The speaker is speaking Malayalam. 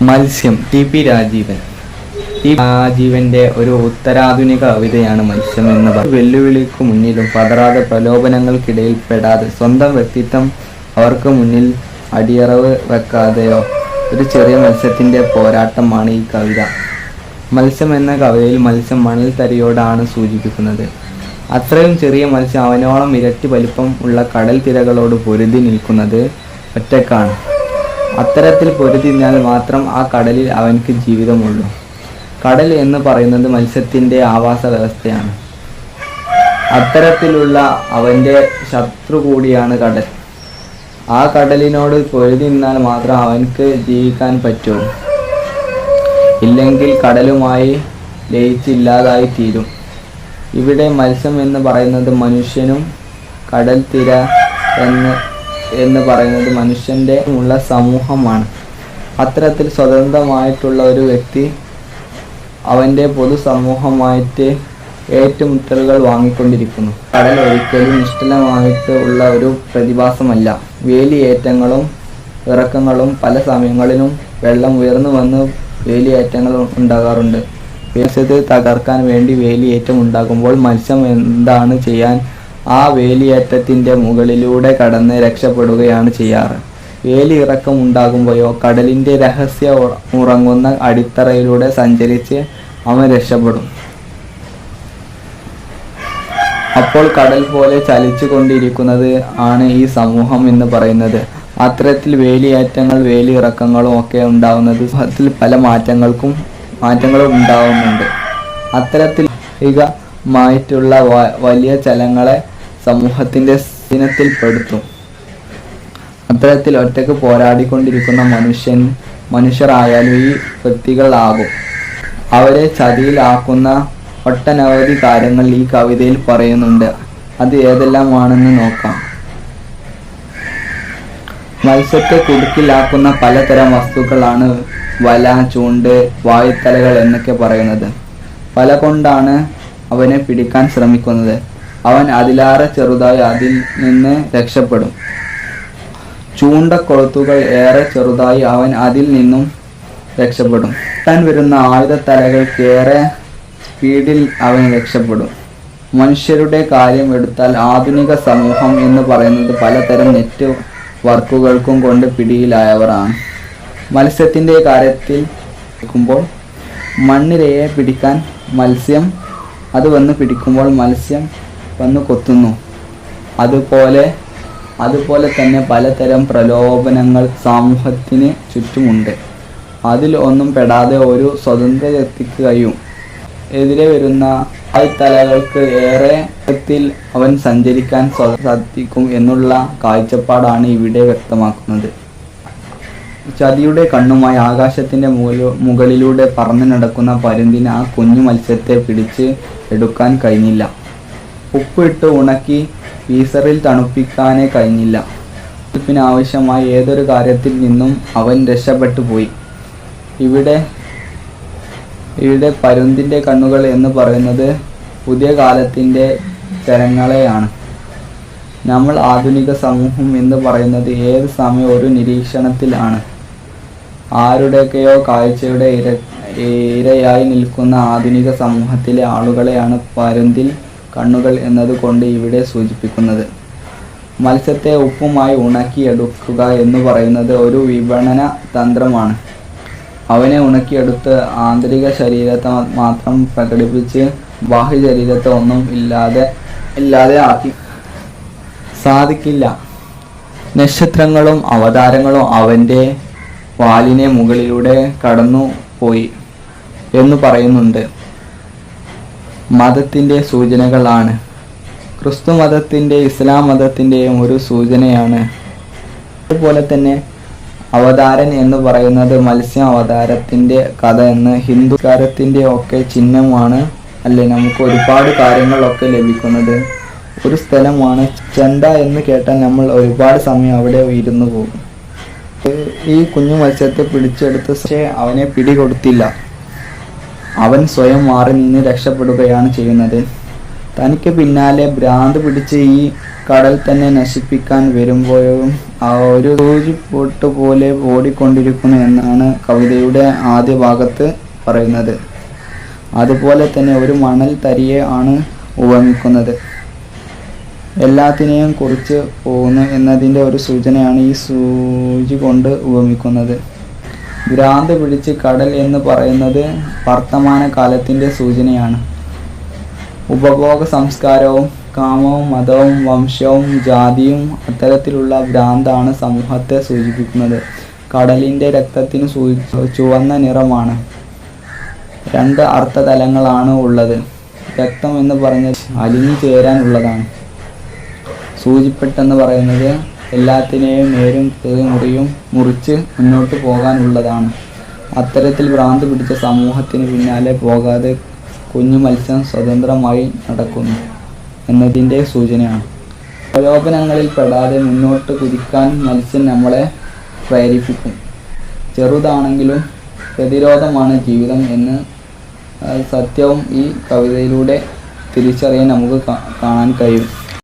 മത്സ്യം ടി.പി. രാജീവൻ. രാജീവന്റെ ഒരു ഉത്തരാധുനിക കവിതയാണ് മത്സ്യം എന്ന് പറയുന്നത്. വെല്ലുവിളിക്കു മുന്നിലും പതറാതെ, പ്രലോഭനങ്ങൾക്കിടയിൽ പെടാതെ, സ്വന്തം വ്യക്തിത്വം അവർക്ക് മുന്നിൽ അടിയറവ് വെക്കാതെയോ ഒരു ചെറിയ മത്സ്യത്തിന്റെ പോരാട്ടമാണ് ഈ കവിത. മത്സ്യം എന്ന കവിതയിൽ മത്സ്യം മണൽ തരിയോടാണ് സൂചിപ്പിക്കുന്നത്. അത്രയും ചെറിയ മത്സ്യം അവനോളം ഇരട്ടി വലിപ്പം ഉള്ള കടൽ തിരകളോട് പൊരുതി നിൽക്കുന്നത് ഒറ്റക്കാണ്. അത്തരത്തിൽ പൊരുതിനാൽ മാത്രം ആ കടലിൽ അവൻക്ക് ജീവിതമുള്ളൂ. കടൽ എന്ന് പറയുന്നത് മത്സ്യത്തിൻ്റെ ആവാസ വ്യവസ്ഥയാണ്. അത്തരത്തിലുള്ള അവൻ്റെ ശത്രു കൂടിയാണ് കടൽ. ആ കടലിനോട് പൊരുതി നിന്നാൽ മാത്രം അവൻക്ക് ജീവിക്കാൻ പറ്റൂ. ഇല്ലെങ്കിൽ കടലുമായി ലയിച്ചില്ലാതായി തീരും. ഇവിടെ മത്സ്യം എന്ന് പറയുന്നത് മനുഷ്യനും കടൽ തിര എന്ന് പറയുന്നത് മനുഷ്യൻ്റെ ഉള്ള സമൂഹമാണ്. അത്തരത്തിൽ സ്വതന്ത്രമായിട്ടുള്ള ഒരു വ്യക്തി അവൻ്റെ പൊതുസമൂഹമായിട്ട് ഏറ്റുമുട്ടലുകൾ വാങ്ങിക്കൊണ്ടിരിക്കുന്നു. കടൽ ഒരിക്കലും നിശ്ചലമായിട്ട് ഉള്ള ഒരു പ്രതിഭാസമല്ല. വേലിയേറ്റങ്ങളും ഇറക്കങ്ങളും പല സമയങ്ങളിലും വെള്ളം ഉയർന്നു വന്ന് വേലിയേറ്റങ്ങൾ ഉണ്ടാകാറുണ്ട്. മത്സ്യത്തെ തകർക്കാൻ വേണ്ടി വേലിയേറ്റം ഉണ്ടാകുമ്പോൾ മത്സ്യം എന്താണ് ചെയ്യാൻ? ആ വേലിയേറ്റത്തിൻ്റെ മുകളിലൂടെ കടന്ന് രക്ഷപ്പെടുകയാണ് ചെയ്യാറ്. വേലി ഇറക്കം ഉണ്ടാകുമ്പോഴോ കടലിൻ്റെ രഹസ്യ ഉറങ്ങുന്ന അടിത്തറയിലൂടെ സഞ്ചരിച്ച് അവൻ രക്ഷപ്പെടും. അപ്പോൾ കടൽ പോലെ ചലിച്ചു കൊണ്ടിരിക്കുന്നത് ആണ് ഈ സമൂഹം എന്ന് പറയുന്നത്. അത്തരത്തിൽ വേലിയേറ്റങ്ങൾ വേലി ഇറക്കങ്ങളും ഒക്കെ ഉണ്ടാകുന്നത് അതിൽ പല മാറ്റങ്ങളും ഉണ്ടാകുന്നുണ്ട്. അത്തരത്തിൽ മായിട്ടുള്ള വലിയ ചലങ്ങളെ സമൂഹത്തിൻ്റെ സ്വാധീനത്തിൽപ്പെടുത്തും. അത്തരത്തിൽ ഒറ്റക്ക് പോരാടിക്കൊണ്ടിരിക്കുന്ന മനുഷ്യരായാലും ഈ വ്യക്തികളാകും. അവരെ ചതിയിലാക്കുന്ന ഒട്ടനവധി കാര്യങ്ങൾ ഈ കവിതയിൽ പറയുന്നുണ്ട്. അത് ഏതെല്ലാമാണെന്ന് നോക്കാം. മത്സ്യത്തെ കുടുക്കിലാക്കുന്ന പലതരം വസ്തുക്കളാണ് വല, ചൂണ്ട്, വായുത്തലകൾ എന്നൊക്കെ പറയുന്നത്. വല കൊണ്ടാണ് അവനെ പിടിക്കാൻ ശ്രമിക്കുന്നത്. അവൻ അതിലേറെ ചെറുതായി അതിൽ നിന്ന് രക്ഷപ്പെടും. ചൂണ്ടക്കൊളുത്തുകൾ ഏറെ ചെറുതായി അവൻ അതിൽ നിന്നും രക്ഷപ്പെടും. താൻ വരുന്ന ആയുധത്തലകൾക്കേറെ സ്പീഡിൽ അവൻ രക്ഷപ്പെടും. മനുഷ്യരുടെ കാര്യം എടുത്താൽ ആധുനിക സമൂഹം എന്ന് പറയുന്നത് പലതരം നെറ്റ് വർക്കുകൾക്കും കൊണ്ട് പിടിയിലായവരാണ്. മത്സ്യത്തിൻ്റെ കാര്യത്തിൽ നിൽക്കുമ്പോൾ മണ്ണിരയെ പിടിക്കാൻ മത്സ്യം അത് വന്ന് പിടിക്കുമ്പോൾ മത്സ്യം വന്ന് കൊത്തുന്നു. അതുപോലെ തന്നെ പലതരം പ്രലോഭനങ്ങൾ സമൂഹത്തിന് ചുറ്റുമുണ്ട്. അതിൽ ഒന്നും പെടാതെ ഒരു സ്വതന്ത്ര വ്യക്തിക്ക് കഴിയും. എതിരെ വരുന്ന തലകൾക്ക് ഏറെ അവൻ സഞ്ചരിക്കാൻ സാധിക്കും എന്നുള്ള കാഴ്ചപ്പാടാണ് ഇവിടെ വ്യക്തമാക്കുന്നത്. ചതിയുടെ കണ്ണുമായി ആകാശത്തിൻ്റെ മുകളിലൂടെ പറന്നു നടക്കുന്ന പരുന്തിന് ആ കുഞ്ഞു മത്സ്യത്തെ പിടിച്ച് എടുക്കാൻ കഴിഞ്ഞില്ല. ഉപ്പിട്ട് ഉണക്കി ഫ്രീസറിൽ തണുപ്പിക്കാനേ കഴിഞ്ഞില്ല. ആവശ്യമായ ഏതൊരു കാര്യത്തിൽ നിന്നും അവൻ രക്ഷപ്പെട്ടു പോയി. ഇവിടെ പരുന്തിൻ്റെ കണ്ണുകൾ എന്ന് പറയുന്നത് പുതിയ കാലത്തിൻ്റെ ചരങ്ങളെയാണ്. നമ്മൾ ആധുനിക സമൂഹം എന്ന് പറയുന്നത് ഏത് സമയം ഒരു നിരീക്ഷണത്തിലാണ്. ആരുടെയൊക്കെയോ കാഴ്ചയുടെ ഇരയായി നിൽക്കുന്ന ആധുനിക സമൂഹത്തിലെ ആളുകളെയാണ് പരുന്തിൽ കണ്ണുകൾ എന്നതുകൊണ്ട് ഇവിടെ സൂചിപ്പിക്കുന്നത്. മത്സ്യത്തെ ഉപ്പുമായി ഉണക്കിയെടുക്കുക എന്ന് പറയുന്നത് ഒരു വിപണന തന്ത്രമാണ്. അവനെ ഉണക്കിയെടുത്ത് ആന്തരിക ശരീരത്തെ മാത്രം പ്രകടിപ്പിച്ച് ബാഹ്യ ശരീരത്തെ ഒന്നും ഇല്ലാതെ ആക്കി സാധിക്കില്ല. നക്ഷത്രങ്ങളും അവതാരങ്ങളും അവൻ്റെ വാലിനെ മുകളിലൂടെ കടന്നു പോയി എന്ന് പറയുന്നുണ്ട്. മതത്തിൻ്റെ സൂചനകളാണ്. ക്രിസ്തു മതത്തിൻ്റെ ഇസ്ലാം മതത്തിൻ്റെയും ഒരു സൂചനയാണ്. അതുപോലെ തന്നെ അവതാരൻ എന്ന് പറയുന്നത് മത്സ്യ അവതാരത്തിൻ്റെ കഥ എന്ന് ഹിന്ദുക്കാരത്തിൻ്റെ ഒക്കെ ചിഹ്നമാണ്. അല്ലേ, നമുക്ക് ഒരുപാട് കാര്യങ്ങളൊക്കെ ലഭിക്കുന്നത് ഒരു സ്ഥലമാണ്. ചെണ്ട എന്ന് കേട്ടാൽ നമ്മൾ ഒരുപാട് സമയം അവിടെ ഇരുന്നു പോകും. ഈ കുഞ്ഞു മത്സ്യത്തെ പിടിച്ചെടുത്ത് പക്ഷേ അവനെ പിടികൊടുത്തില്ല. അവൻ സ്വയം മാറി നിന്ന് രക്ഷപ്പെടുകയാണ് ചെയ്യുന്നത്. തനിക്ക് പിന്നാലെ ഭ്രാന്ത് പിടിച്ച് ഈ കടൽ തന്നെ നശിപ്പിക്കാൻ വരുമ്പോഴും ആ ഒരു സൂചിപ്പൊട്ട് പോലെ ഓടിക്കൊണ്ടിരിക്കുന്നു എന്നാണ് കവിതയുടെ ആദ്യ ഭാഗത്ത് പറയുന്നത്. അതുപോലെ തന്നെ ഒരു മണൽ തരിയെ ആണ് ഉപമിക്കുന്നത്. എല്ലാത്തിനെയും കുറിച്ച് പോകുന്നു എന്നതിൻ്റെ ഒരു സൂചനയാണ് ഈ സൂചി കൊണ്ട് ഉപമിക്കുന്നത്. ഭ്രാന്ത് പിടിച്ച് കടൽ എന്ന് പറയുന്നത് വർത്തമാന കാലത്തിൻ്റെ സൂചനയാണ്. ഉപഭോഗ സംസ്കാരവും കാമവും മതവും വംശവും ജാതിയും അത്തരത്തിലുള്ള ഭ്രാന്താണ് സമൂഹത്തെ സൂചിപ്പിക്കുന്നത്. കടലിൻ്റെ രക്തത്തിന് ചുവന്ന നിറമാണ്. 2 അർത്ഥതലങ്ങളാണ് ഉള്ളത്. രക്തം എന്ന് പറഞ്ഞത് അലിഞ്ഞു ചേരാനുള്ളതാണ്. സൂചിപ്പെട്ടെന്ന് പറയുന്നത് എല്ലാത്തിനെയും നേരും മുറിയും മുറിച്ച് മുന്നോട്ട് പോകാനുള്ളതാണ്. അത്തരത്തിൽ ഭ്രാന്ത് പിടിച്ച സമൂഹത്തിന് പിന്നാലെ പോകാതെ കുഞ്ഞു മത്സ്യം സ്വതന്ത്രമായി നടക്കുന്നു എന്നതിൻ്റെ സൂചനയാണ്. പ്രലോഭനങ്ങളിൽ പെടാതെ മുന്നോട്ട് കുതിക്കാൻ മത്സ്യം നമ്മളെ പ്രേരിപ്പിക്കും. ചെറുതാണെങ്കിലും പ്രതിരോധമാണ് ജീവിതം എന്ന സത്യവും ഈ കവിതയിലൂടെ തിരിച്ചറിയാൻ നമുക്ക് കാണാൻ കഴിയും.